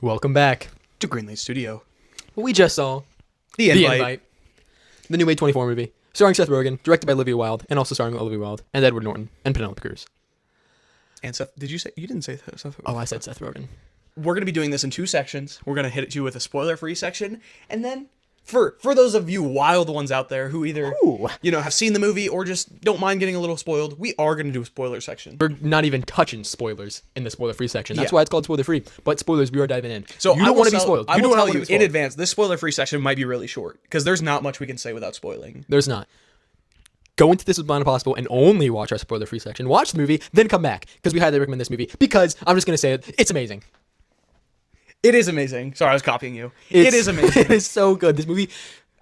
Welcome back. to Greenlight Studio. We just saw The Invite. the new A24 movie, starring Seth Rogen, directed by Olivia Wilde, and also starring Olivia Wilde and Edward Norton and Penelope Cruz. And Seth, you didn't say Seth? Oh, I said Seth Rogen. We're going to be doing this in two sections. We're going to hit you with a spoiler-free section, and then for those of you wild ones out there who either have seen the movie or just don't mind getting a little spoiled, we are going to do a spoiler section. We're not even touching spoilers in the spoiler-free section. That's Yeah. why it's called spoiler-free. But spoilers, we are diving in. So you I don't will want to be tell- spoiled. I You will don't tell want to you be in spoiled. advance, this spoiler-free section might be really short because there's not much we can say without spoiling. There's not. Go into this as blind as possible and only watch our spoiler-free section. Watch the movie, then come back because we highly recommend this movie. Because I'm just gonna say it, it's amazing. It is amazing. Sorry, I was copying you. It is amazing. It is so good. This movie,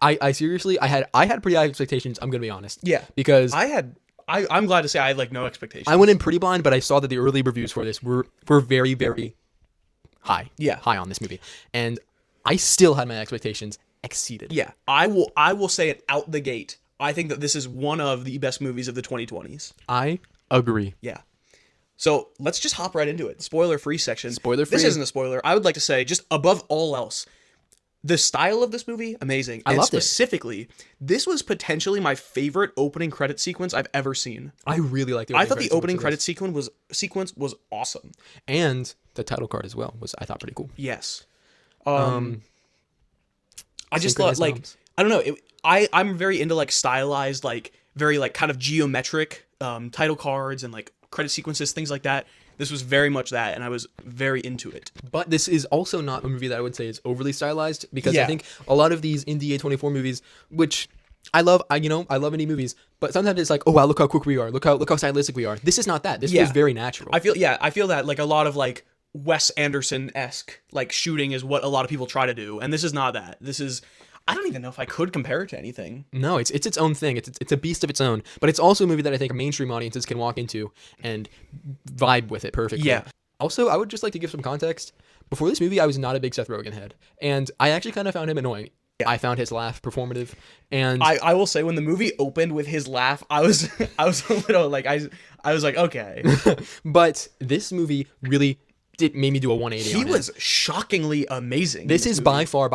I seriously, I had pretty high expectations. I'm gonna be honest. Yeah. Because I'm glad to say I had no expectations. I went in pretty blind, but I saw that the early reviews for this were very, very high. Yeah. High on this movie, and I still had my expectations exceeded. Yeah, I will say it out the gate. I think that this is one of the best movies of the 2020s. I agree. Yeah. So let's just hop right into it. Spoiler-free section. Spoiler-free. This isn't a spoiler. I would like to say, just above all else, the style of this movie, amazing. I and loved it. specifically, this was potentially my favorite opening credit sequence I've ever seen. I really liked the. I thought the opening credit credit sequence was awesome. and the title card as well was, I thought, pretty cool. Yes. I just Synchronized thought arms. I don't know. I'm very into stylized, very kind of geometric title cards and credit sequences, things like that. This was very much that, and I was very into it. But this is also not a movie that I would say is overly stylized because I Yeah. think a lot of these indie A24 movies, which I love, I love indie movies, but sometimes it's like, oh wow, look how quick we are, look how stylistic we are. This is not that. This Yeah. feels very natural. I feel that a lot of Wes Anderson-esque shooting is what a lot of people try to do, and this is not that. This is, I don't even know if I could compare it to anything. No, it's its own thing. It's a beast of its own. But it's also a movie that I think mainstream audiences can walk into and vibe with it perfectly. Yeah. Also, I would just like to give some context. Before this movie, I was not a big Seth Rogen head, and I actually kind of found him annoying. Yeah. I found his laugh performative, and I will say when the movie opened with his laugh, I was a little I was like, okay. but this movie really made me do a 180. He on it. was shockingly amazing. This in is movie. by far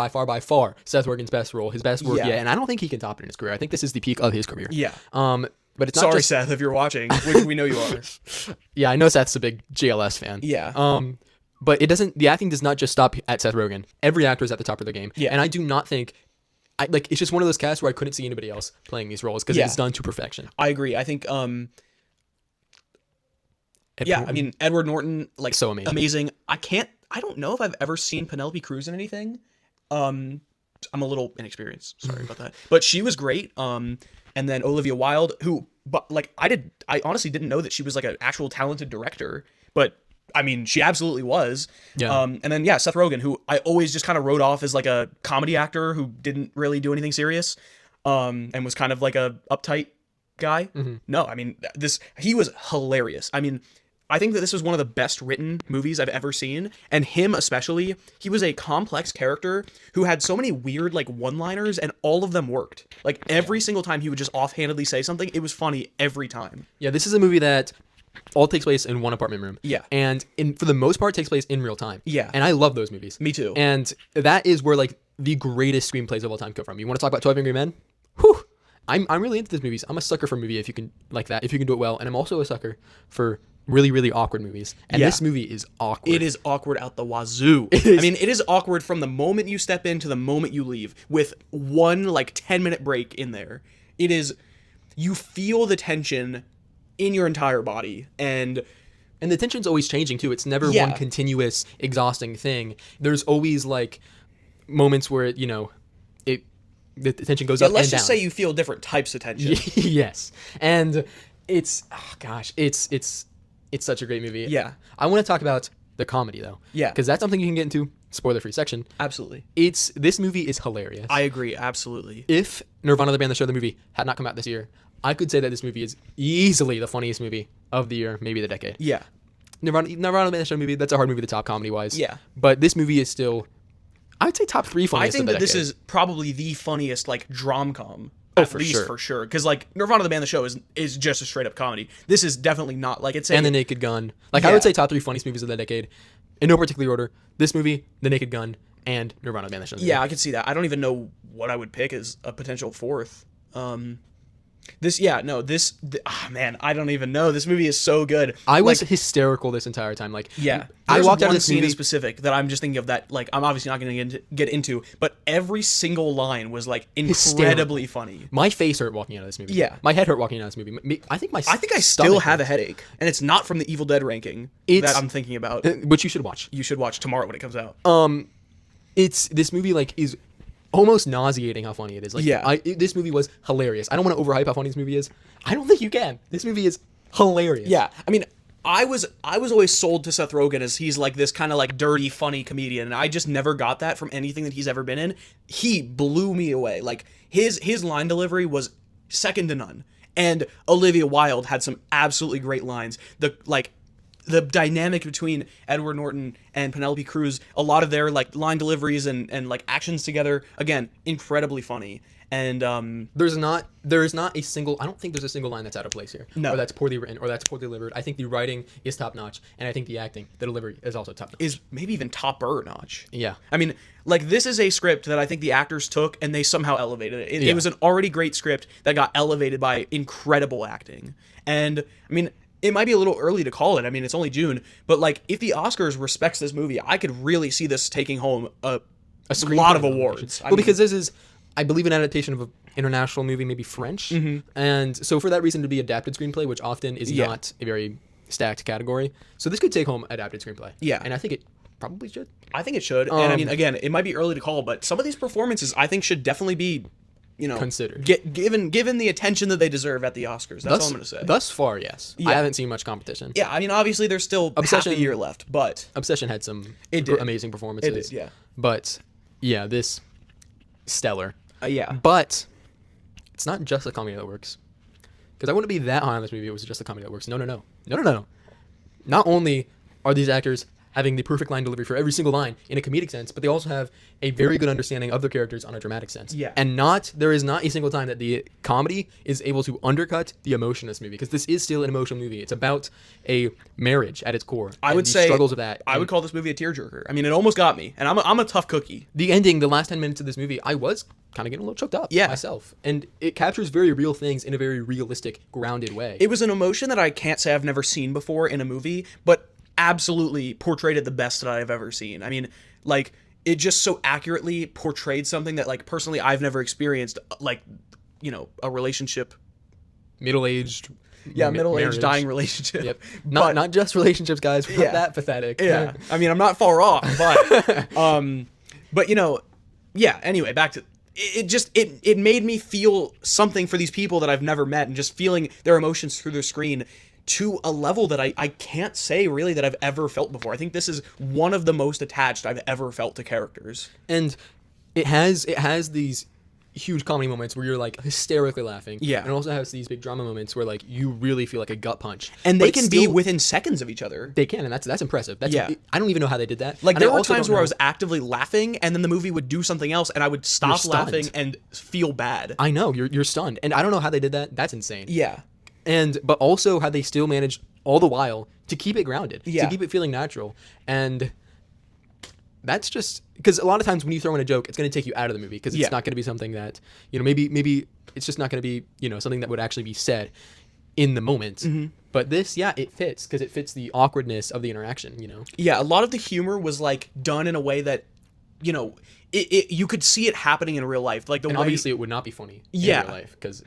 Seth Rogen's best role, his best work Yeah. yet, and I don't think he can top it in his career. I think this is the peak of his career. Yeah. But it's not Sorry, just, Seth, if you're watching, which we know you are. yeah, I know Seth's a big JLS fan. Yeah. But the acting does not just stop at Seth Rogen. Every actor is at the top of their game. Yeah. And I do not think, it's just one of those casts where I couldn't see anybody else playing these roles because Yeah. it's done to perfection. I agree. I think yeah, I mean Edward Norton So amazing. Amazing. I don't know if I've ever seen Penelope Cruz in anything. I'm a little inexperienced. Sorry about that. But she was great. And then Olivia Wilde, I honestly didn't know that she was an actual talented director, but I mean, she absolutely was. Yeah. And then Seth Rogen, who I always just kind of wrote off as a comedy actor who didn't really do anything serious, and was kind of a uptight guy. Mm-hmm. No, I mean he was hilarious. I mean, I think that this was one of the best written movies I've ever seen, and him especially. He was a complex character who had so many weird one-liners, and all of them worked. Every single time he would just offhandedly say something, it was funny every time. Yeah, this is a movie that all takes place in one apartment room. Yeah. And for the most part takes place in real time. Yeah. And I love those movies. Me too. And that is where the greatest screenplays of all time come from. You want to talk about 12 Angry Men? Whew. I'm really into these movies. I'm a sucker for a movie if you can if you can do it well. And I'm also a sucker for really, really awkward movies. And Yeah. this movie is awkward. It is awkward out the wazoo. is. I mean, it is awkward from the moment you step in to the moment you leave, with one 10-minute break in there. It is, you feel the tension in your entire body, and And the tension's always changing too. It's never Yeah. one continuous, exhausting thing. There's always moments where the tension goes up let's and just down. say you feel different types of tension. Yes, and it's it's such a great movie. Yeah. I want to talk about the comedy though. Yeah. because that's something you can get into. Spoiler-free section. Absolutely. This movie is hilarious. I agree, absolutely. If Nirvana the band, the show, the movie had not come out this year, I could say that this movie is easily the funniest movie of the year, maybe the decade. Yeah. Nirvana the band, the show, movie. That's a hard movie to top comedy wise. Yeah. but this movie is still, I would say, top 3 I funniest. think of the that this decade. is probably the funniest drom-com. Oh, at for least sure. for sure. Because Nirvana the band, the show is just a straight up comedy. This is definitely not it's and The Naked Gun. I Yeah. would say top 3 funniest movies of the decade. in no particular order, this movie, The Naked Gun, and Nirvana: Band That Shall Not Be Yeah, Named. I could see that. I don't even know what I would pick as a potential fourth. This, yeah, no, man, I don't even know. This movie is so good. I was Like, hysterical this entire time. Like, yeah, I there's walked out of one this scene movie. in specific that I'm just thinking of that. Like, I'm obviously not going to get into, but every single line was like incredibly funny. My face hurt walking out of this movie. Yeah. My head hurt walking out of this movie. I think I think I still stomach have a hurts. headache, and it's not from the Evil Dead ranking It's- that I'm thinking about. Which you should watch. You should watch tomorrow when it comes out. It's this movie like is almost nauseating how funny it is. Like, Yeah. this movie was hilarious. I don't want to overhype how funny this movie is. I don't think you can. This movie is hilarious. Yeah, I mean, I was always sold to Seth Rogen as he's like this kind of like dirty, funny comedian, and I just never got that from anything that he's ever been in. He blew me away. Like his line delivery was second to none, and Olivia Wilde had some absolutely great lines. The dynamic between Edward Norton and Penelope Cruz, a lot of their like line deliveries and like actions together, again, incredibly funny. And there is not a single. I don't think there's a single line that's out of place here. No. Or that's poorly written, or that's poorly delivered. I think the writing is top notch, and I think the acting, the delivery is also top notch. is maybe even topper notch. Yeah. I mean, like this is a script that I think the actors took and they somehow elevated it. It Yeah. was an already great script that got elevated by incredible acting. And I mean, it might be a little early to call it. I mean, it's only June, but like if the Oscars respects this movie, I could really see this taking home a Screenplay lot of nomination. awards. Well, because this is, I believe, an adaptation of an international movie, maybe French, and so for that reason to be adapted screenplay, which often is Yeah. not a very stacked category, so this could take home adapted screenplay. Yeah. and I think it probably should. I think it should. And I mean, again, it might be early to call, but some of these performances I think should definitely be, Considered. given the attention that they deserve at the Oscars. That's all I'm going to say. Thus far, yes. Yeah. I haven't seen much competition. Yeah, I mean, obviously there's still Obsession- half a year left, but Obsession had some It did. amazing performances. It did, yeah. But yeah, this stellar. yeah. But it's not just the comedy that works. Because I wouldn't be that high on this movie if it was just the comedy that works. No. Not only are these actors having the perfect line delivery for every single line in a comedic sense, but they also have a very good understanding of their characters on a dramatic sense. Yeah. And there is not a single time that the comedy is able to undercut the emotion of this movie, because this is still an emotional movie. It's about a marriage at its core. I and would the say struggles of that. I And would call this movie a tearjerker. I mean, it almost got me, and I'm a tough cookie. the ending, the last 10 minutes of this movie, I was kind of getting a little choked up myself. And it captures very real things in a very realistic, grounded way. It was an emotion that I can't say I've never seen before in a movie, but absolutely portrayed it the best that I've ever seen. I mean, like it just so accurately portrayed something that like personally I've never experienced, like a relationship. Middle-aged. Middle-aged marriage. dying relationship. Yep. But- Not just relationships, guys. We're not Yeah. that pathetic. Yeah, I mean, I'm not far off, but yeah. Anyway, back to it made me feel something for these people that I've never met, and just feeling their emotions through their screen to a level that I can't say really that I've ever felt before. I think this is one of the most attached I've ever felt to characters. And it has these huge comedy moments where you're like hysterically laughing. Yeah. And it also has these big drama moments where like you really feel like a gut punch. And But they it's can be still- within seconds of each other. They can, and that's impressive. That's Yeah. I don't even know how they did that. Like And there I were also times don't where I know- was actively laughing, and then the movie would do something else, and I would stop stunned. laughing and feel bad. I know you're stunned, and I don't know how they did that. That's insane. Yeah. But also how they still managed all the while to keep it grounded, Yeah. to keep it feeling natural. And that's just because a lot of times when you throw in a joke, it's going to take you out of the movie, because it's Yeah. not going to be something that, maybe it's just not going to be, something that would actually be said in the moment. Mm-hmm. But this, it fits, because it fits the awkwardness of the interaction, Yeah, a lot of the humor was like done in a way that, you could see it happening in real life. Like the And way, obviously it would not be funny Yeah. in real life because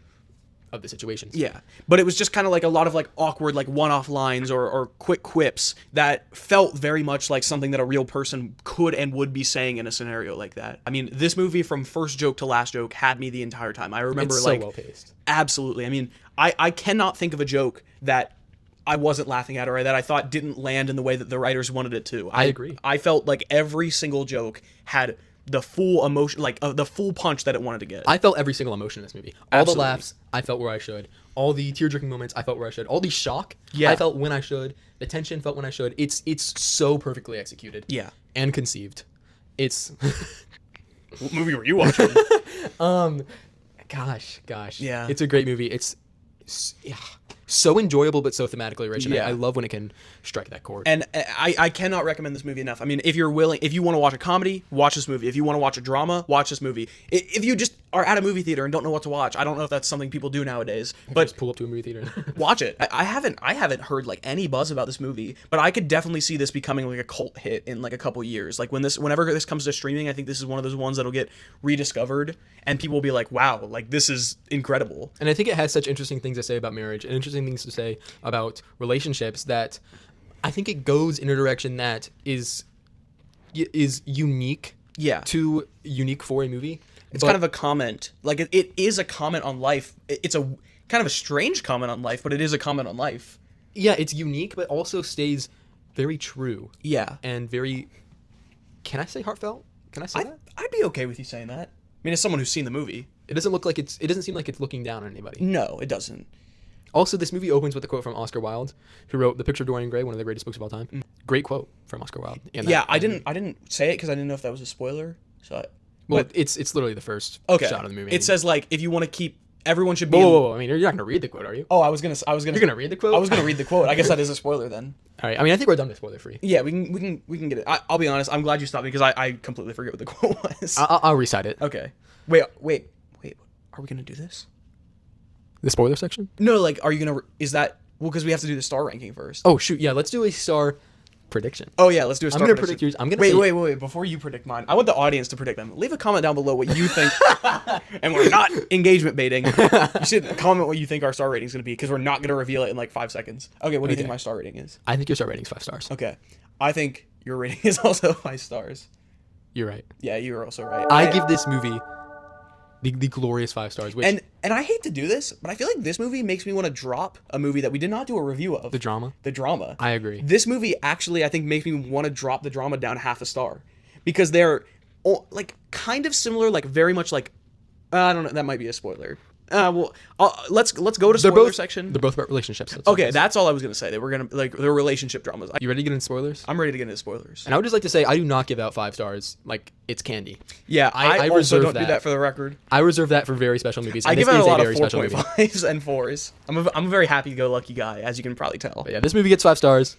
of the situations. yeah, but it was just kind of like a lot of like awkward like one-off lines or quick quips that felt very much like something that a real person could and would be saying in a scenario like that. I mean, this movie from first joke to last joke had me the entire time. I remember It's so well paced. absolutely. I mean, I cannot think of a joke that I wasn't laughing at or that I thought didn't land in the way that the writers wanted it to. I agree. I felt like every single joke had the full emotion, like the full punch that it wanted to get. I felt every single emotion in this movie. All Absolutely. the laughs, I felt where I should. All the tear-jerking moments, I felt where I should. All the shock, Yeah. I felt when I should. The tension felt when I should. It's so perfectly executed. Yeah. And conceived. It's What movie were you watching? gosh. Yeah. It's a great movie. It's so enjoyable but so thematically rich. And Yeah. I love when it can strike that chord. And I cannot recommend this movie enough. I mean, if you want to watch a comedy, watch this movie. If you want to watch a drama, watch this movie. If you just are at a movie theater and don't know what to watch, I don't know if that's something people do nowadays, but Just pull up to a movie theater. watch it. I haven't heard like any buzz about this movie, but I could definitely see this becoming like a cult hit in like a couple years. Like whenever this comes to streaming, I think this is one of those ones that'll get rediscovered and people will be like, wow, like this is incredible. And I think it has such interesting things to say about marriage and interesting things to say about relationships that I think it goes in a direction that is unique Yeah. unique for a movie. It's kind of a comment. Like it is a comment on life. It's a kind of a strange comment on life, but it is a comment on life. Yeah, it's unique, but also stays very true Yeah. and very. Can I say heartfelt? Can I say that? I'd be okay with you saying that. I mean, as someone who's seen the movie. It doesn't look like it's. It doesn't seem like it's looking down on anybody. No, it doesn't. Also, this movie opens with a quote from Oscar Wilde, who wrote *The Picture of Dorian Gray*, one of the greatest books of all time. Great quote from Oscar Wilde. in that- Yeah, I didn't say it because I didn't know if that was a spoiler. So, Well, it's literally the first okay. shot of the movie. It says like if you want to keep everyone should be. Whoa. I mean, you're not gonna read the quote, are you? Oh, I was gonna. You're gonna read the quote? I was gonna read the quote. I guess that is a spoiler then. All right. I mean, I think we're done with spoiler free. Yeah, we can get it. I'll be honest. I'm glad you stopped me because I completely forget what the quote was. I'll recite it. Okay. Wait. Are we gonna do this? The spoiler section. No, like, are you gonna? Is that well? Because we have to do the star ranking first. Oh shoot! Yeah, let's do a star prediction. Oh yeah, let's do a star. gonna prediction. predict yours. I'm gonna wait, say- wait. Before you predict mine, I want the audience to predict them. Leave a comment down below what you think, and we're not engagement baiting. You should comment what you think our star rating is gonna be because we're not gonna reveal it in like 5 seconds. Okay, what do you think Okay. my star rating is? I think your star rating's 5 stars. Okay, I think your rating is also 5 stars. You're right. Yeah, you were also right. I give this movie the glorious 5 stars. Which and I hate to do this, but I feel like this movie makes me want to drop a movie that we did not do a review of. the drama. The drama. I agree. This movie actually, I think, makes me want to drop the drama down half a star because they're like kind of similar, like very much like I don't know. That might be a spoiler. Let's go to spoiler section. They're both about relationships. Okay, that's all I was gonna say. They were gonna like they're relationship dramas. You ready to get into spoilers? I'm ready to get into spoilers. And I would just like to say I do not give out 5 stars like it's candy. Yeah, I also reserve don't do that. that for the record. I reserve that for very special movies. I and give this out a is lot of very special movie. 4.5s and 4s. I'm a very happy-go-lucky guy, as you can probably tell. But yeah, this movie gets 5 stars.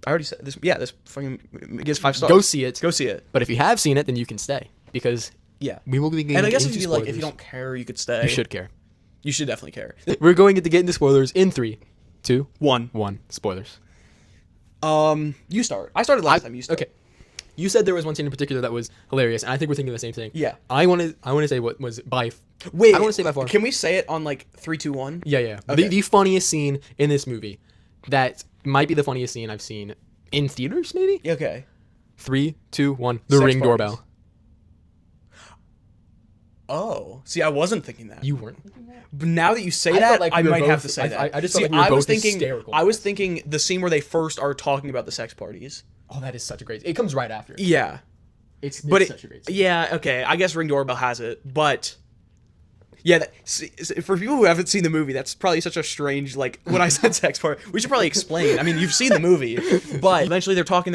I already said this. Yeah, this fucking gets 5 stars. Go see it. Go see it. But if you have seen it, then you can stay because Yeah. we will be getting And I guess into if you like, if spoilers. you don't care, you could stay. You should care. You should definitely care. We're going to get into spoilers in 3, 2, 1. 1. Spoilers. You start. I started last time. You start. Okay. You said there was one scene in particular that was hilarious, and I think we're thinking the same thing. Yeah. I want to say what was by. Wait. I don't want to say by far. Can we say it on like 3, 2, 1? Yeah. Okay. The funniest scene in this movie, that might be the funniest scene I've seen in theaters. Maybe. Okay. 3, 2, 1. The Sex Ring parties. doorbell. Oh, see, I wasn't thinking that. You weren't. But now that you say I that, felt like I we were might both- have to say that. I just see, felt like we were was both thinking. hysterical. I was thinking the scene where they first are talking about the sex parties. Oh, that is such a great. It comes right after. Yeah. It's But such a great scene. yeah, okay. I guess Ring Doorbell has it, but yeah, for people who haven't seen the movie, that's probably such a strange like when I said sex party. We should probably explain. I mean, you've seen the movie, but eventually they're talking,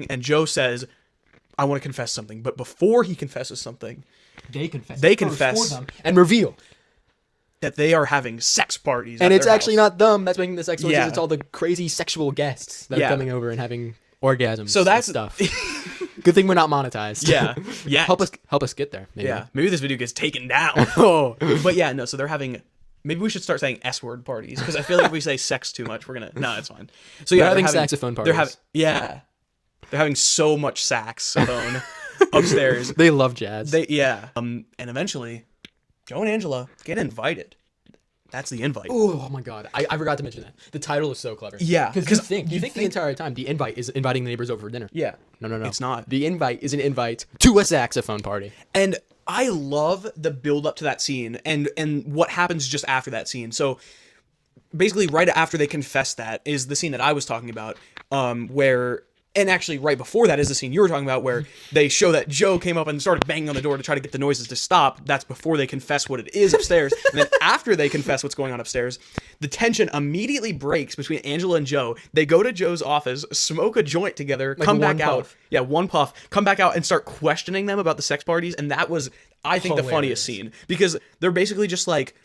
and Joe says, "I want to confess something," but before he confesses something, They confess. They it first confess. for them and reveal. that they are having sex parties, And at it's their actually house. not them that's making the sex noises. Yeah. It's all the crazy sexual guests that Yeah. are coming over and having orgasms. So that's and stuff. Good thing we're not monetized. Yeah. Yeah. help us get there. Maybe. Yeah, maybe this video gets taken down. Oh. But yeah, no. So they're having. Maybe we should start saying S-word parties because I feel like if we say sex too much, we're gonna. No, it's fine. So yeah, They're having saxophone They're parties. having. Yeah, they're having so much saxophone upstairs. They love jazz. And eventually, Joe and Angela get invited. That's the invite. Oh my god, I forgot to mention that. The title is so clever. Yeah, because you think the entire time the invite is inviting the neighbors over for dinner. Yeah. No. It's not. The invite is an invite to a saxophone party. And I love the build up to that scene and what happens just after that scene. So basically right after they confess that is the scene that I was talking about, where and actually right before that is the scene you were talking about where they show that Joe came up and started banging on the door to try to get the noises to stop. That's before they confess what it is upstairs. And then after they confess what's going on upstairs, the tension immediately breaks between Angela and Joe. They go to Joe's office, smoke a joint together, come one back out. puff. Yeah, one puff, come back out and start questioning them about the sex parties. And that was, I think, the Hilarious. funniest scene because they're basically just like,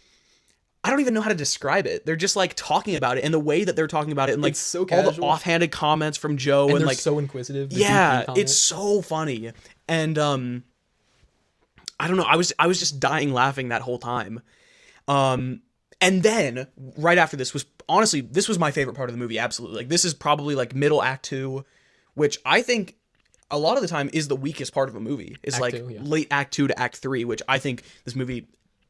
I don't even know how to describe it. They're just like talking about it, and the way that they're talking about it, and like It's so all the casual. offhanded comments from Joe, And and they're like so inquisitive. The yeah, DP comment. it's so funny. And I don't know. I was just dying laughing that whole time. And then right after this was honestly, this was my favorite part of the movie. Absolutely, like this is probably like middle act 2, which I think a lot of the time is the weakest part of a movie. Is Act like 2, yeah. late act 2 to act 3, which I think this movie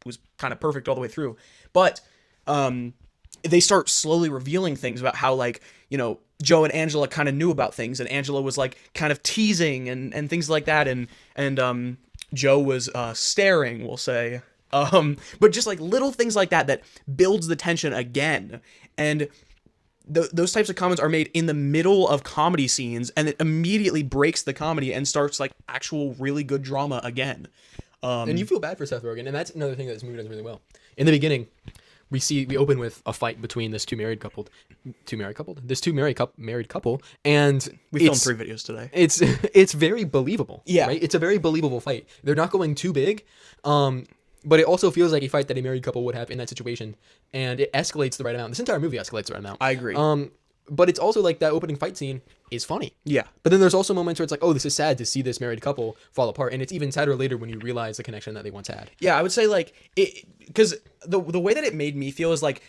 was kind of perfect all the way through. But they start slowly revealing things about how, like, you know, Joe and Angela kind of knew about things, and Angela was like kind of teasing and things like that, and Joe was staring, we'll say. But just like little things like that that builds the tension again. And those types of comments are made in the middle of comedy scenes, and it immediately breaks the comedy and starts like actual really good drama again. And you feel bad for Seth Rogen, and that's another thing that this movie does really well. In the beginning, we open with a fight between this married couple, and We filmed 3 videos today. it's very believable. Yeah. Right? It's a very believable fight. They're not going too big, but it also feels like a fight that a married couple would have in that situation, and it escalates the right amount. This entire movie escalates the right amount. I agree. But it's also like that opening fight scene is funny. Yeah. But then there's also moments where it's like, oh, this is sad to see this married couple fall apart, and it's even sadder later when you realize the connection that they once had. Yeah, I would say like it, because the way that it made me feel is like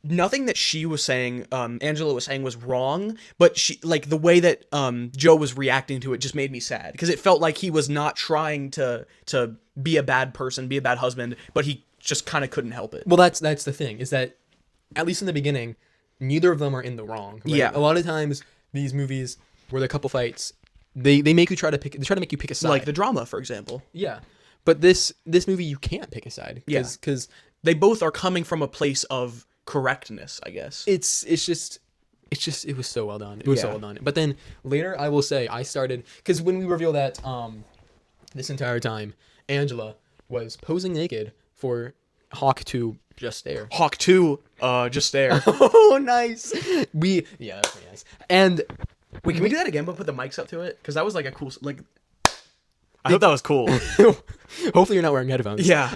nothing that she was saying, Angela was saying was wrong, but she like the way that Joe was reacting to it just made me sad because it felt like he was not trying to be a bad person, be a bad husband, but he just kind of couldn't help it. Well, that's the thing, is that at least in the beginning, neither of them are in the wrong. Right? Yeah. A lot of times these movies where the couple fights, they make you try to make you pick a side. Like the drama, for example. Yeah. But this movie you can't pick a side. Yeah. Because They both are coming from a place of correctness, I guess. it was so well done. It was so Yeah. well done. But then later, I will say, I started, because when we reveal that this entire time Angela was posing naked for Hawk to just stare. Hawk 2, just there. Oh, nice. Yeah, that's pretty nice. And Wait, can we do that again, but put the mics up to it? Because that was like a cool, like, I hope that was cool. hopefully you're not wearing headphones. Yeah.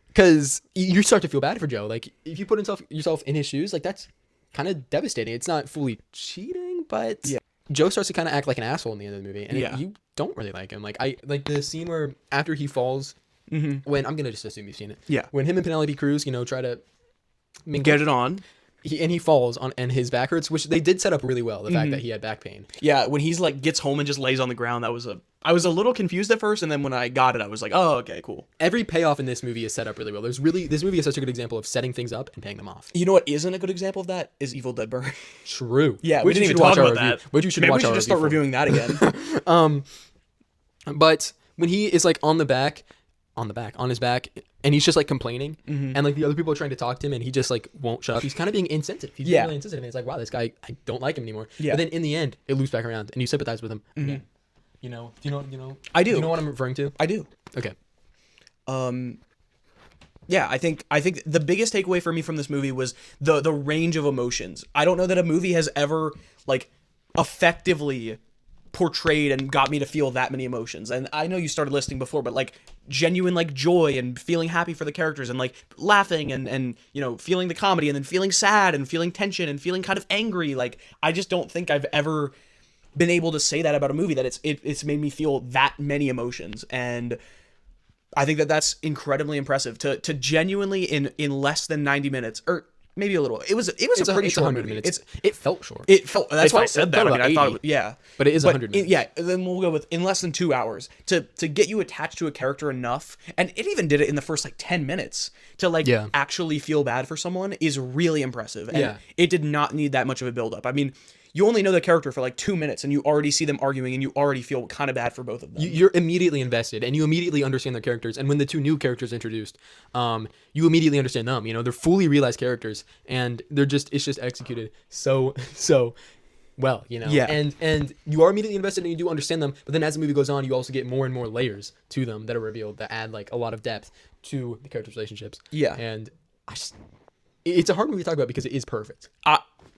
Because you start to feel bad for Joe. Like, if you put yourself in his shoes, like, that's kind of devastating. It's not fully cheating, but Yeah. Joe starts to kind of act like an asshole in the end of the movie, and Yeah. you don't really like him. Like, I like the scene where after he falls, when I'm gonna just assume you've seen it. Yeah. When him and Penelope Cruz, try to Get it on. he falls on, and his back hurts, which they did set up really well. The fact that he had back pain. Yeah, when he's like gets home and just lays on the ground, I was a little confused at first, and then when I got it, I was like, oh, okay, cool. Every payoff in this movie is set up really well. This movie is such a good example of setting things up and paying them off. You know what isn't a good example of that is Evil Dead Burn. True. Yeah, we Which you didn't even should watch talk our about review- that. Which you should Maybe watch we should our just start review for. reviewing that again. But when he is like on his back, and he's just like complaining, and like the other people are trying to talk to him, and he just like won't shut up. He's kind of being insensitive. He's being Yeah. really insensitive, and it's like, wow, this guy, I don't like him anymore. Yeah. But then in the end, it loops back around, and you sympathize with him. Again. You know. I do. You know what I'm referring to? I do. Okay. Yeah, I think the biggest takeaway for me from this movie was the range of emotions. I don't know that a movie has ever like effectively portrayed and got me to feel that many emotions. And I know you started listing before, but like genuine like joy and feeling happy for the characters and like laughing and feeling the comedy and then feeling sad and feeling tension and feeling kind of angry. Like I just don't think I've ever been able to say that about a movie, that it's made me feel that many emotions. And I think that that's incredibly impressive to genuinely in less than 90 minutes, or maybe a little. It was a pretty it's short 100 movie. minutes. It felt short. It felt. That's It why I felt- said it that. felt I mean, about I thought 80. it was, yeah. But it is 100 minutes. Yeah. Then we'll go with in less than 2 hours to get you attached to a character enough, and it even did it in the first like 10 minutes to like Yeah. actually feel bad for someone is really impressive. And Yeah. it did not need that much of a build up. I mean, you only know the character for like 2 minutes, and you already see them arguing, and you already feel kind of bad for both of them. You're immediately invested, and you immediately understand their characters. And when the two new characters are introduced, you immediately understand them. They're fully realized characters, and it's just executed so well. Yeah. And you are immediately invested, and you do understand them. But then as the movie goes on, you also get more and more layers to them that are revealed that add like a lot of depth to the characters' relationships. Yeah. And it's a hard movie to talk about because it is perfect.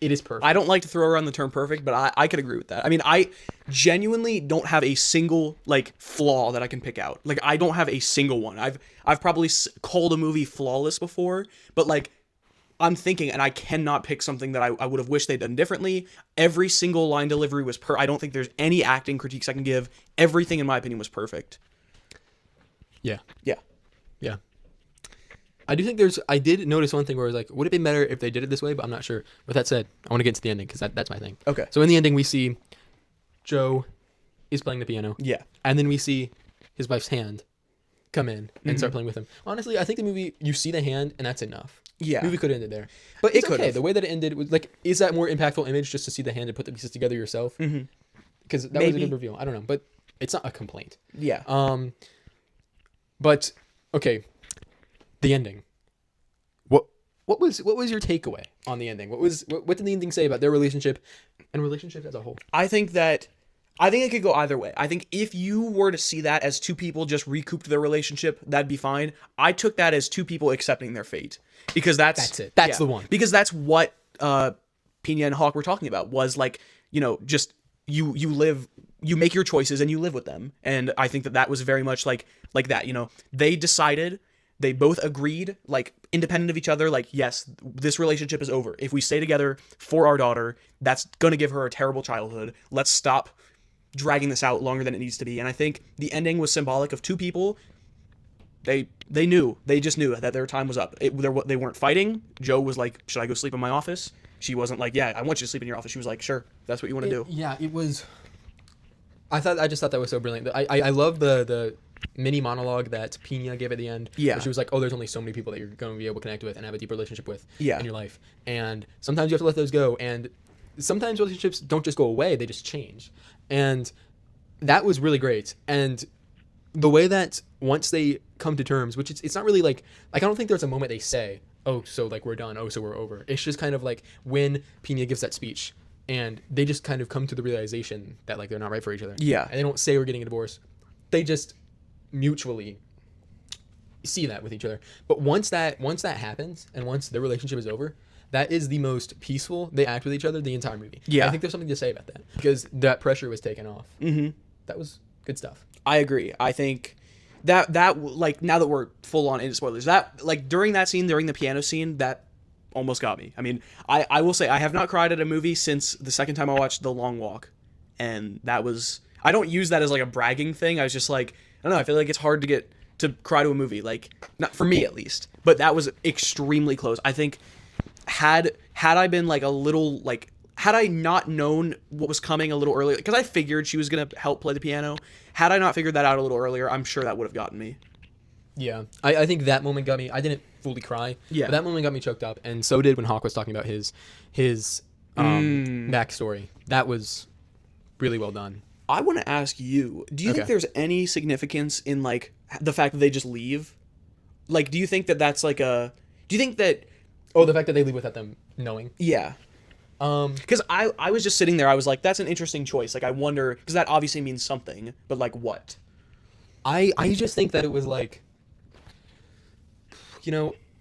It is perfect. I don't like to throw around the term perfect, but I could agree with that. I mean, I genuinely don't have a single like flaw that I can pick out. Like I don't have a single one. I've probably called a movie flawless before, but like I'm thinking, and I cannot pick something that I would have wished they'd done differently. Every single line delivery was I don't think there's any acting critiques I can give. Everything, in my opinion, was perfect. Yeah. Yeah. Yeah. I do think I did notice one thing where I was like, would it be better if they did it this way? But I'm not sure. With that said, I want to get into the ending because that's my thing. Okay. So in the ending, we see Joe is playing the piano. Yeah. And then we see his wife's hand come in and start playing with him. Honestly, I think the movie, you see the hand and that's enough. Yeah. The movie could have ended there. But It it's okay. could've. The way that it ended was like, is that more impactful image just to see the hand and put the pieces together yourself? Because that was a Maybe. good reveal. I don't know. But it's not a complaint. Yeah. But okay, the ending. What was your takeaway on the ending? What did the ending say about their relationship and relationships as a whole? I think it could go either way. I think if you were to see that as two people just recouped their relationship, that'd be fine. I took that as two people accepting their fate because that's it. That's the one. Because that's what Pina and Hawk were talking about was like, just you make your choices and you live with them. And I think that was very much like that, they decided, they both agreed, like independent of each other, like, yes, this relationship is over. If we stay together for our daughter, that's going to give her a terrible childhood. Let's stop dragging this out longer than it needs to be. And I think the ending was symbolic of two people. They just knew that their time was up. They weren't fighting. Joe was like, should I go sleep in my office? She wasn't like, yeah, I want you to sleep in your office. She was like, sure, that's what you want to do. Yeah, it was. I just thought that was so brilliant. I love the mini monologue that Pina gave at the end. Yeah. Where she was like, oh, there's only so many people that you're going to be able to connect with and have a deep relationship with Yeah. in your life. And sometimes you have to let those go. And sometimes relationships don't just go away, they just change. And that was really great. And the way that once they come to terms, which it's not really like I don't think there's a moment they say, oh, so like we're done, oh, so we're over. It's just kind of like when Pina gives that speech and they just kind of come to the realization that like they're not right for each other. Yeah. And they don't say we're getting a divorce. They just mutually see that with each other. But once that happens and once their relationship is over, that is the most peaceful they act with each other the entire movie. Yeah. I think there's something to say about that because that pressure was taken off. That was good stuff. I agree. I think that like now that we're full on into spoilers, that like during that scene, during the piano scene, that almost got me. I mean, I will say I have not cried at a movie since the second time I watched The Long Walk, and that was, I don't use that as like a bragging thing. I was just like, I don't know, I feel like it's hard to get to cry to a movie, like not for me at least, but that was extremely close. I think had I been like a little like, had I not known what was coming a little earlier, because I figured she was going to help play the piano, had I not figured that out a little earlier, I'm sure that would have gotten me. Yeah, I think that moment got me. I didn't fully cry. Yeah. But that moment got me choked up, and so did when Hawk was talking about his backstory. That was really well done. I want to ask you, do you think there's any significance in like the fact that they just leave? Like, do you think that that's like do you think that, Oh, the fact that they leave without them knowing. yeah. Because I was just sitting there, I was like, that's an interesting choice. Like, I wonder, because that obviously means something, but like what? I just think that it was like,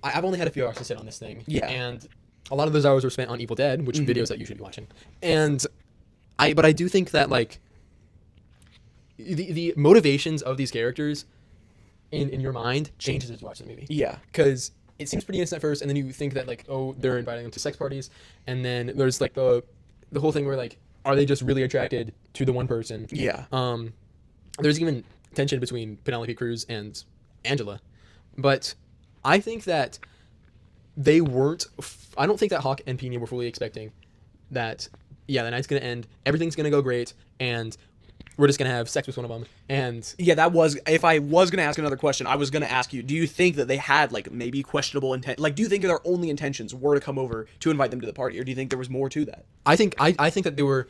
I've only had a few hours to sit on this thing. Yeah. And a lot of those hours were spent on Evil Dead, which videos that you should be watching. And but I do think that like the motivations of these characters in your mind changes as you watch the movie. Yeah. Because it seems pretty innocent at first, and then you think that like, oh, they're inviting them to sex parties, and then there's like the whole thing where like, are they just really attracted to the one person? Yeah. There's even tension between Penelope Cruz and Angela, but I think that they weren't. I don't think that Hawk and Pina were fully expecting that. Yeah, the night's gonna end, everything's gonna go great, and we're just gonna have sex with one of them. And Yeah, that was, if I was going to ask another question, I was going to ask you, do you think that they had like maybe questionable intent? Like, do you think their only intentions were to come over to invite them to the party, or do you think there was more to that? I think that they were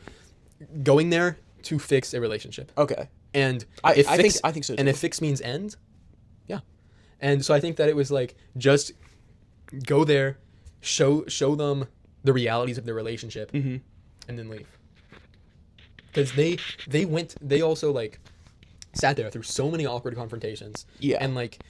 going there to fix a relationship. Okay. And I if think so And too. if fix means end, yeah. And so I think that it was like just go there, show them the realities of their relationship, and then leave. Because they also like sat there through so many awkward confrontations. Yeah. And like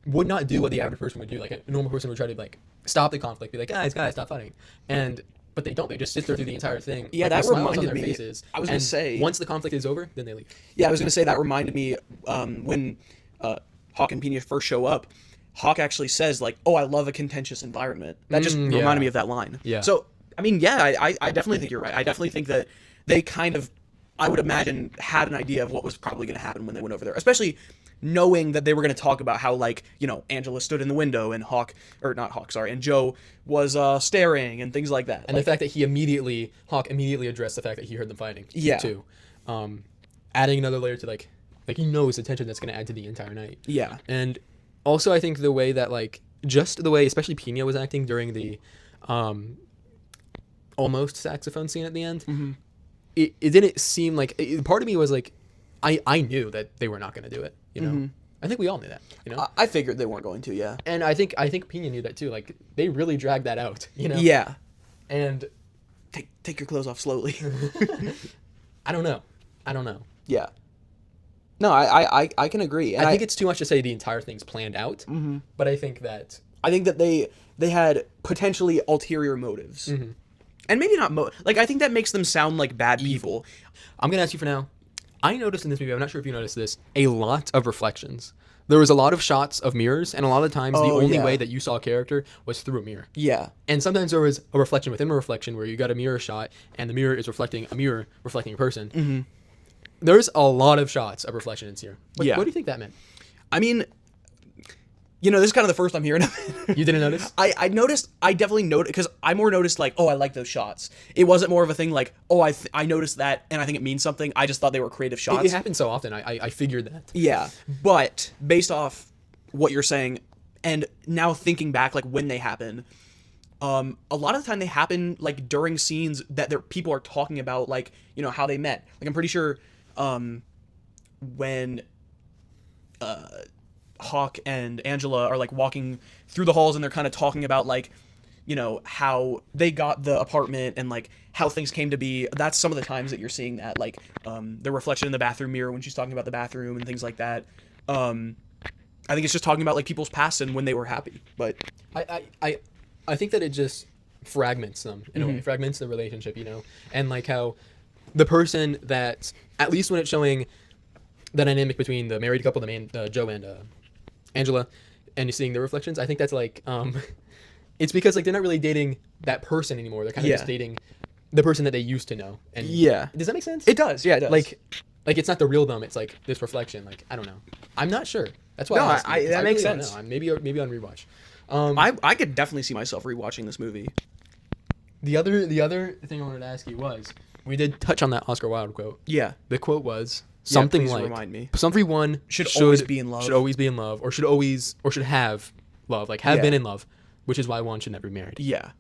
would not do what the average person would do. Like a normal person would try to like stop the conflict, be like, guys, stop fighting. And but they don't. They just sit there through the entire thing. Yeah, like, that with smiles on reminded their me- faces. I was gonna and say- once the conflict is over, then they leave. Yeah, I was gonna say that reminded me when Hawk and Pina first show up. Hawk actually says like, "Oh, I love a contentious environment." That just yeah. reminded me of that line. Yeah. So I mean, yeah, I definitely think you're right. I definitely think that they kind of, I would imagine, had an idea of what was probably going to happen when they went over there, especially knowing that they were going to talk about how, like, you know, Angela stood in the window and and Joe was staring and things like that. And the fact that Hawk immediately addressed the fact that he heard them fighting. Yeah. Too. Adding another layer to like he knows the tension that's going to add to the entire night. Yeah. And also I think the way that just the way especially Pina was acting during the almost saxophone scene at the end, it didn't seem like part of me was like I knew that they were not going to do it, you know. I think we all knew that, you know. I figured they weren't going to. Yeah. And I think Pina knew that too. Like they really dragged that out, you know. Yeah. And Take your clothes off slowly. I don't know. Yeah. No, I can agree. And I think it's too much to say the entire thing's planned out. But I think that I think that they had potentially ulterior motives. And maybe not I think that makes them sound like bad people. I'm gonna ask you for now. I noticed in this movie, I'm not sure if you noticed this, a lot of reflections. There was a lot of shots of mirrors, and a lot of times the only yeah. way that you saw a character was through a mirror. Yeah. And sometimes there was a reflection within a reflection where you got a mirror shot, and the mirror is reflecting a mirror reflecting a person. There's a lot of shots of reflections here. What do you think that meant? I mean, you know, this is kind of the first I'm hearing of it. You didn't notice? I definitely noticed, because I more noticed like, oh, I like those shots. It wasn't more of a thing like, oh, I noticed that and I think it means something. I just thought they were creative shots. It happens so often. I figured that. Yeah, but based off what you're saying, and now thinking back, like when they happen, a lot of the time they happen like during scenes that people are talking about, like, you know, how they met. Like I'm pretty sure, when Hawk and Angela are like walking through the halls and they're kind of talking about like, you know, how they got the apartment and like how things came to be. That's some of the times that you're seeing that, like the reflection in the bathroom mirror when she's talking about the bathroom and things like that. I think it's just talking about like people's past and when they were happy. But I think that it just fragments them in a way, fragments the relationship, you know, and like how the person that, at least when it's showing the dynamic between the married couple, Joe and Angela, and you're seeing the reflections, I think that's like, it's because like they're not really dating that person anymore. They're kind of just dating the person that they used to know. And yeah, does that make sense? it does. Yeah, it does. Like it's not the real them. It's like this reflection. Like I don't know. I'm not sure. That's why. No, I asked you, 'cause that makes really don't sense. know. Maybe on rewatch. I could definitely see myself rewatching this movie. The other thing I wanted to ask you was, we did touch on that Oscar Wilde quote. Yeah. The quote was something please like, remind me. Everyone Should always be in love. Should always be in love, or should have love, like have Yeah. been in love, which is why one should never be married. Yeah.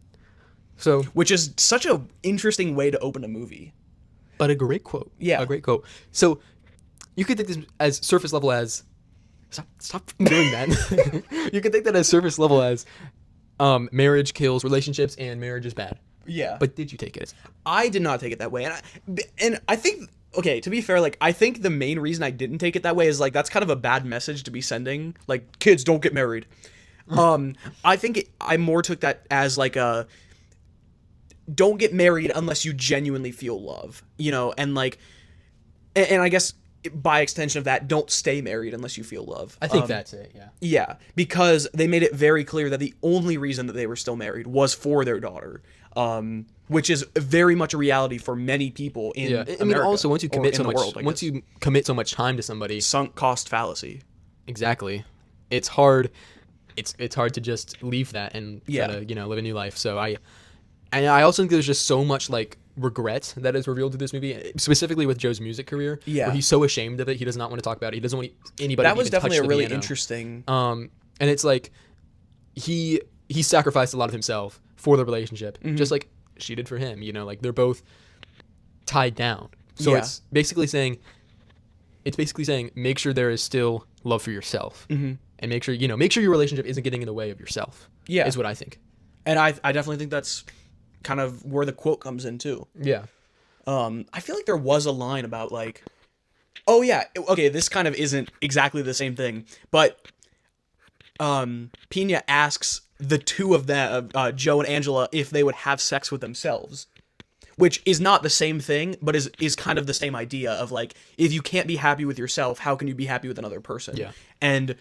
So, Which is such a interesting way to open a movie. but a great quote. Yeah. A great quote. So, you could think this as surface level as, stop doing that. You could think that as surface level as, marriage kills relationships and marriage is bad. Yeah. But did you take it as? I did not take it that way. And I think, okay, to be fair, like, I think the main reason I didn't take it that way is, like, that's kind of a bad message to be sending. Like, kids, don't get married. I think I more took that as, like, don't get married unless you genuinely feel love, you know? And, like, and I guess by extension of that, don't stay married unless you feel love. I think that's it, yeah. Yeah, because they made it very clear that the only reason that they were still married was for their daughter, which is very much a reality for many people in America. I mean, also once you or commit in so the much, world, I once guess. you commit so much time to somebody, Sunk cost fallacy. exactly, it's hard. It's hard to just leave that and try Yeah. to, you know, live a new life. So I also think there's just so much like regret that is revealed through this movie, specifically with Joe's music career. Yeah. where he's so ashamed of it, he does not want to talk about it. He doesn't want anybody. That to was even touch definitely a the really piano. interesting. And it's like he sacrificed a lot of himself for the relationship, Mm-hmm. just like she did for him. You know, like they're both tied down. So Yeah. it's basically saying make sure there is still love for yourself, and make sure your relationship isn't getting in the way of yourself. Yeah. is what I think. And I definitely think that's kind of where the quote comes in too. Yeah. I feel like there was a line about like, oh yeah, okay, this kind of isn't exactly the same thing, but Pina asks the two of them, Joe and Angela, if they would have sex with themselves, which is not the same thing, but is kind of the same idea of like, if you can't be happy with yourself, how can you be happy with another person? Yeah. And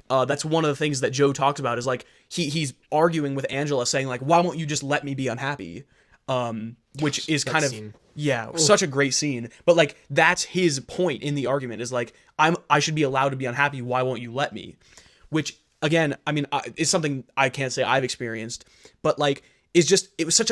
that's one of the things that Joe talks about is like he's arguing with Angela, saying like, why won't you just let me be unhappy? Which is That kind of scene. such a great scene. But like that's his point in the argument is like, I should be allowed to be unhappy. Why won't you let me? Which again, I mean, it's something I can't say I've experienced, but like it's such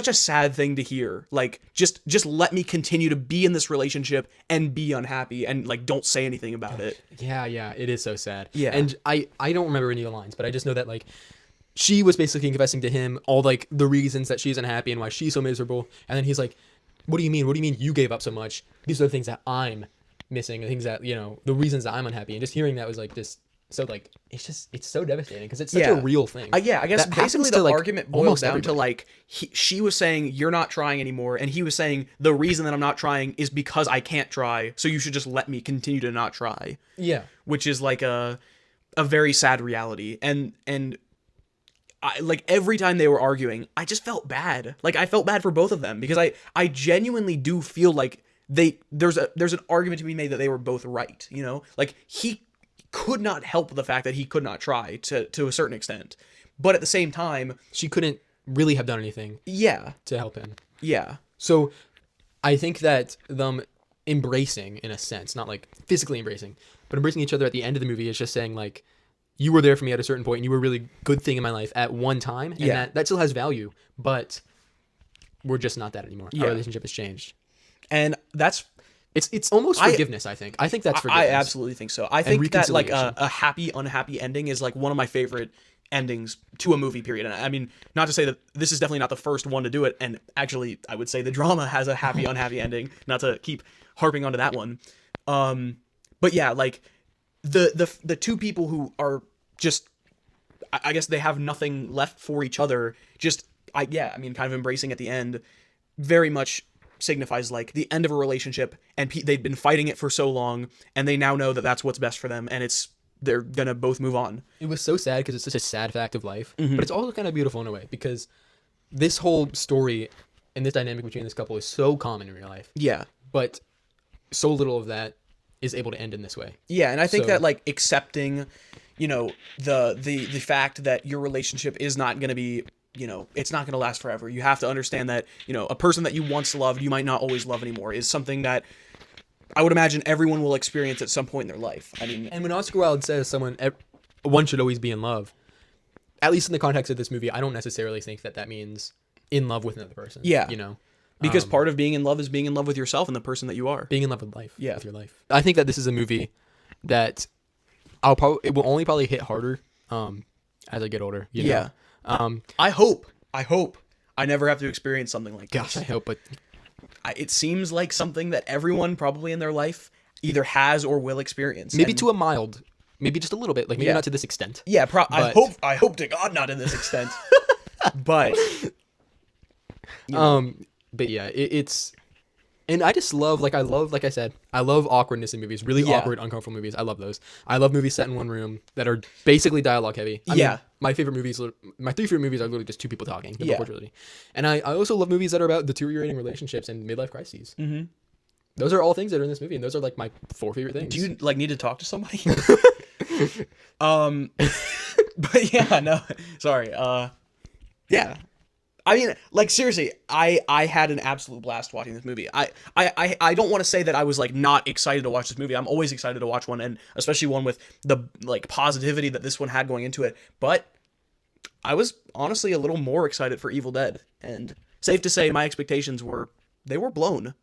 a sad thing to hear. Like just let me continue to be in this relationship and be unhappy and like don't say anything about it. Yeah, it is so sad. Yeah. And I don't remember any of the lines, but I just know that like she was basically confessing to him all like the reasons that she's unhappy and why she's so miserable. And then he's like, what do you mean? What do you mean you gave up so much? These are the things that I'm missing, the things that, you know, the reasons that I'm unhappy. And just hearing that was like just so like it's so devastating because it's such a real thing. I guess that basically happens the to, like, argument boils almost down to everybody. like she was saying you're not trying anymore, and he was saying the reason that I'm not trying is because I can't try, so you should just let me continue to not try. Yeah. Which is like a very sad reality, and I like every time they were arguing, I just felt bad. Like I felt bad for both of them because I genuinely do feel like there's an argument to be made that they were both right. You know, like he could not help the fact that he could not try to a certain extent, but at the same time, She couldn't really have done anything yeah, to help him. yeah, So I think that them embracing, in a sense, not like physically embracing, but embracing each other at the end of the movie is just saying like, you were there for me at a certain point and you were a really good thing in my life at one time. And Yeah. that still has value, but we're just not that anymore. Yeah. Our relationship has changed. and that's It's almost I- forgiveness, I think. I think that's forgiveness. I absolutely think so. I think that like reconciliation. a happy unhappy ending is like one of my favorite endings to a movie period. And I mean, not to say that this is definitely not the first one to do it, and actually I would say the drama has a happy unhappy ending, not to keep harping onto that one. But yeah, like the two people who are just I guess they have nothing left for each other, just I mean kind of embracing at the end very much signifies like the end of a relationship, and they've been fighting it for so long, and they now know that that's what's best for them, and they're gonna both move on. It was so sad because it's such a sad fact of life, Mm-hmm. but it's also kind of beautiful in a way because this whole story and this dynamic between this couple is so common in real life, Yeah, but so little of that is able to end in this way. yeah, and I think So- that like accepting, you know, the fact that your relationship is not gonna be, you know, it's not gonna last forever. You have to understand that, you know, a person that you once loved, you might not always love anymore, is something that I would imagine everyone will experience at some point in their life. I mean, And when Oscar Wilde says one should always be in love, at least in the context of this movie, I don't necessarily think that means in love with another person. Yeah. You know, because part of being in love is being in love with yourself and the person that you are. being in love with life. Yeah. With your life. I think that this is a movie that it will only probably hit harder as I get older. You know? Yeah. Um, I hope I never have to experience something like gosh, I this. hope, but It seems like something that everyone probably in their life either has or will experience. maybe And- to a mild, maybe just a little bit, like maybe Yeah. not to this extent. yeah, but- I hope to God not in this extent. But But yeah, it's, and I just love, like I said, I love awkwardness in movies, really Yeah. awkward, uncomfortable movies. I love those. I love movies set in one room that are basically dialogue heavy. I Yeah. mean, my three favorite movies are literally just two people talking. The Yeah. book trilogy. And I also love movies that are about deteriorating relationships and midlife crises. Mm-hmm. Those are all things that are in this movie, and those are like my four favorite things. do you like need to talk to somebody? But yeah, no, sorry. Yeah. I mean, like seriously, I had an absolute blast watching this movie. I don't want to say that I was like not excited to watch this movie. I'm always excited to watch one, and especially one with the like positivity that this one had going into it. But I was honestly a little more excited for Evil Dead, and safe to say my expectations were blown.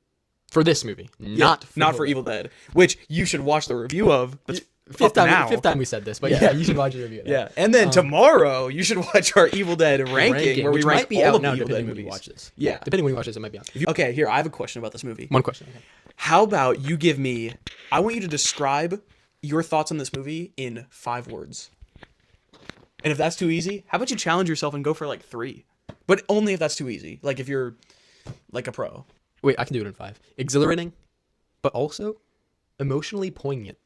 For this movie, Not for Evil Dead, which you should watch the review of. That's Fifth time, now. fifth time we said this, but yeah, you should watch the review. Of that. Yeah, and then tomorrow you should watch our Evil Dead ranking, where we which rank might be all out of now, the Evil Dead depending when you movies. watch this. Yeah. Depending when you watch this, it might be out. Okay, here I have a question about this movie. One question. Okay. How about you give me? I want you to describe your thoughts on this movie in 5 words. And if that's too easy, how about you challenge yourself and go for like 3? But only if that's too easy. Like if you're like a pro. Wait, I can do it in 5. Exhilarating, but also emotionally poignant.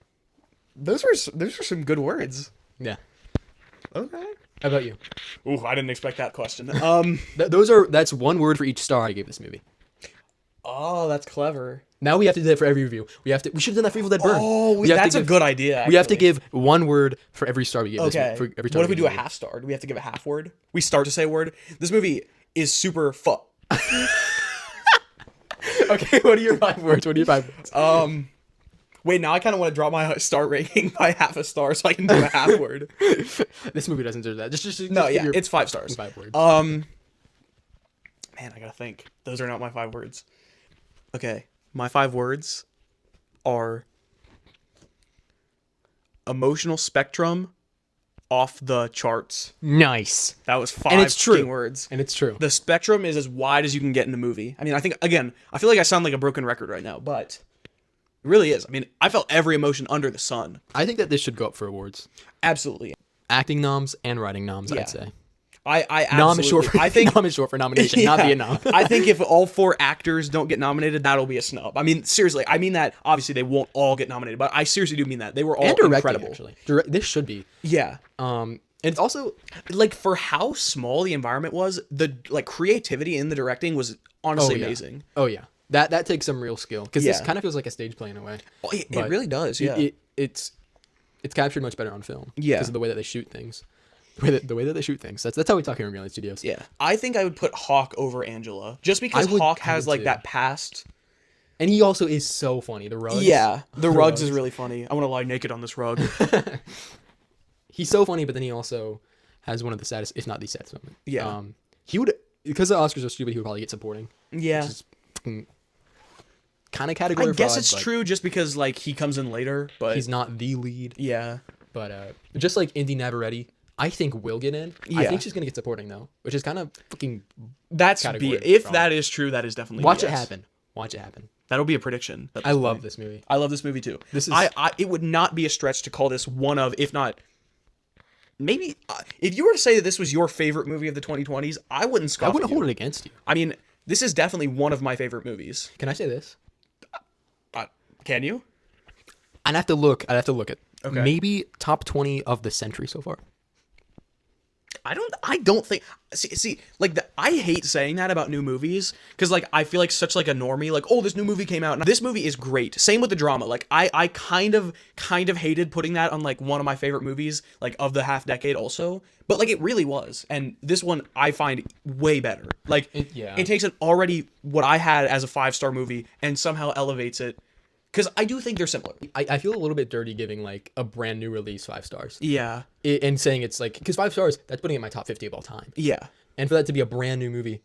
Those are some good words. Yeah. Okay. How about you? Ooh, I didn't expect that question. That's one word for each star I gave this movie. Oh, that's clever. Now we have to do that for every review. We should have done that for Evil Dead Burn. Oh, We have to that's a give- good idea. We have to actually. give one word for every star we give this Okay. for every star What if we give do a this movie. half star? Do we have to give a half word? We start to say a word. This movie is super Okay, what are your 5 words? What are your 5 words? Wait, now I kind of want to drop my star rating by half a star so I can do a half word. This movie doesn't deserve that. Just No, give yeah, your it's 5 stars. 5 words. Man, I gotta think. Those are not my 5 words. Okay, my 5 words are emotional spectrum off the charts. Nice. That was 5 And it's true. fucking words. And it's true. The spectrum is as wide as you can get in a movie. I mean, I think, again, I feel like I sound like a broken record right now, but it really is. I mean, I felt every emotion under the sun. I think that this should go up for awards. Absolutely. Acting noms and writing noms, Yeah. I'd say. I absolutely, Nom is short for I think nom is short for nomination, not Yeah. be a nom. I think if all 4 actors don't get nominated, that'll be a snub. I mean, seriously, I mean that obviously they won't all get nominated, but I seriously do mean that. They were all And directing, incredible. actually. This should be. Yeah. And it's also Like for how small the environment was, the like creativity in the directing was honestly yeah. amazing. Oh yeah, that takes some real skill because this Yeah. kind of feels like a stage play in a way. Oh, it But really does. Yeah. it's captured much better on film. Yeah. because of the way that they shoot things. The way that they shoot things. That's how we talk here in Reality Studios. Yeah, I think I would put Hawk over Angela just because I would- Hawk I has would like too. that past. And he also is so funny. The rugs. Yeah, the rugs is really funny. I want to lie naked on this rug. He's so funny, but then he also has one of the saddest, if not the saddest moment. Yeah. He would, because the Oscars are stupid, he would probably get supporting. Yeah, Kind of category I guess fraud, it's but true just because like he comes in later, but He's not the lead. yeah, But just like Indy Navarrete, I think will get in. I Yeah. think she's gonna get supporting though, which is kind of fucking. that's Category if fraud. that is true, that is definitely Watch it yes. happen. Watch it happen. That'll be a prediction. at I this love point. this movie. I love this movie too. This is- I it would not be a stretch to call this one of, if not, maybe if you were to say that this was your favorite movie of the 2020s, I wouldn't scoff. I wouldn't at you. hold it against you. I mean, this is definitely one of my favorite movies. Can I say this? Can you? I'd have to look. I'd have to look at Okay. maybe top 20 of the century so far. I don't think see like I hate saying that about new movies because like I feel like such like a normie, like, oh, this new movie came out and this movie is great. Same with the drama. Like I kind of hated putting that on like one of my favorite movies like of the half decade also, but like it really was. And this one I find way better. Like Yeah. it takes an already what I had as a 5-star movie and somehow elevates it, because I do think they're similar. I feel a little bit dirty giving like a brand new release 5 stars. Yeah. And saying it's like, because 5 stars, that's putting it in my top 50 of all time. Yeah. And for that to be a brand new movie,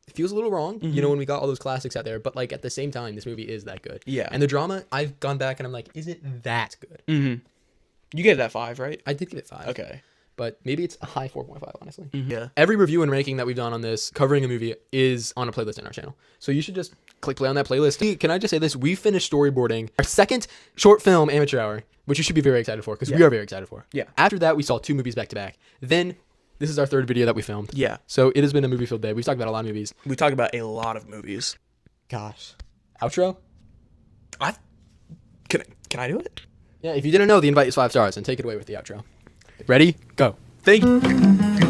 it feels a little wrong, Mm-hmm. you know, when we got all those classics out there. But like at the same time, this movie is that good. Yeah. And the drama, I've gone back and I'm like, is it that good? You gave that 5, right? I did give it 5. Okay. But maybe it's a high 4.5, honestly. Yeah. Every review and ranking that we've done on this, covering a movie, is on a playlist in our channel. So you should just click play on that playlist. Hey, can I just say this? We finished storyboarding our second short film amateur hour, which you should be very excited for, because we are very excited for. Yeah. After that, we saw 2 movies back to back. Then this is our 3rd video that we filmed. Yeah. So it has been a movie-filled day. We've talked about a lot of movies. We talk about a lot of movies. Gosh. Outro? Can I do it? Yeah, if you didn't know, the invite is 5 stars, and take it away with the outro. Ready? Go. Thank you.